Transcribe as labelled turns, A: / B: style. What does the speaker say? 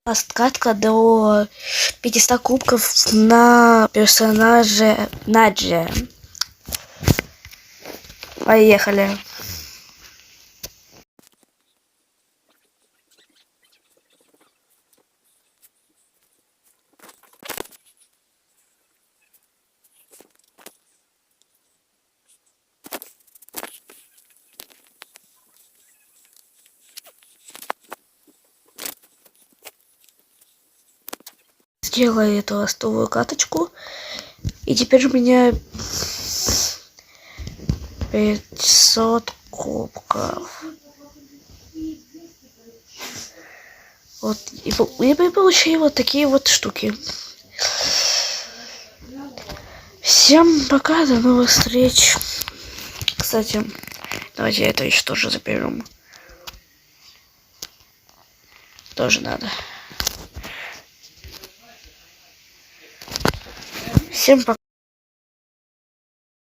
A: Подкатка до 500 кубков на персонаже Наджи. Поехали. Сделаю эту ластовую каточку. И теперь у меня 500 кубков. Вот. И я получаю вот такие вот штуки. Всем пока, до новых встреч. Кстати, давайте это еще тоже заберем. Тоже надо. Всем пока.